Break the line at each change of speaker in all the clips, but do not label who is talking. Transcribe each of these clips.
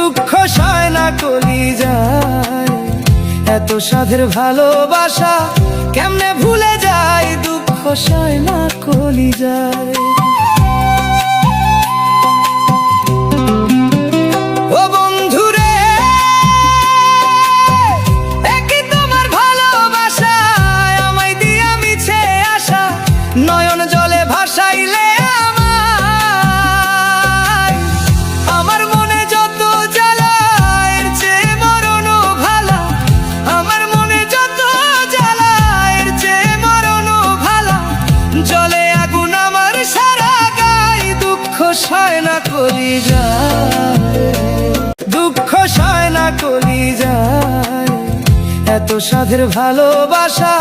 দুঃখ সয় না কলিজায়, এত সাধের ভালোবাসা কেমনে ভুলে যায়, দুঃখ সয় না কলিজায়। ও বন্ধুরে একই তোমার ভালোবাসায় আমায় দিয়া মিছে আশা নয়ন জলে ভাসাইলে আমার মনে যত জ্বালা এর চেয়ে মরণও ভালা, আমার মনে যত জ্বালা এর চেয়ে মরণও ভালা, জলে আগুন আমার সারা গায়, দুঃখ সয় না কলিজায়, দুঃখ সয় না কলিজায়, এত সাধের ভালোবাসা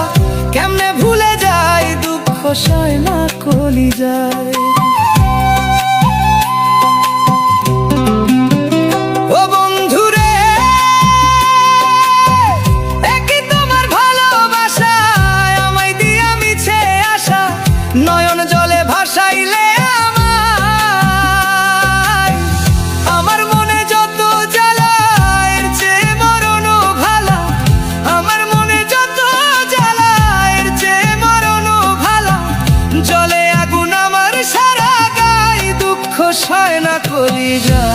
কেমনে ভুলে যায়, দুঃখ সয় না কলিজায়। ও বন্ধুরে একই তোমার ভালোবাসায় আমায় দিয়া মিছে আশা নয়ন জলে ভাসাইলে আমার মনে যত জ্বালা এর চেয়ে মরণও ভালা, আমার মনে যত জ্বালা এর চেয়ে মরণও ভালা, জলে আগুন আমার সারা গায়, দুঃখ সয় না কলিজায়।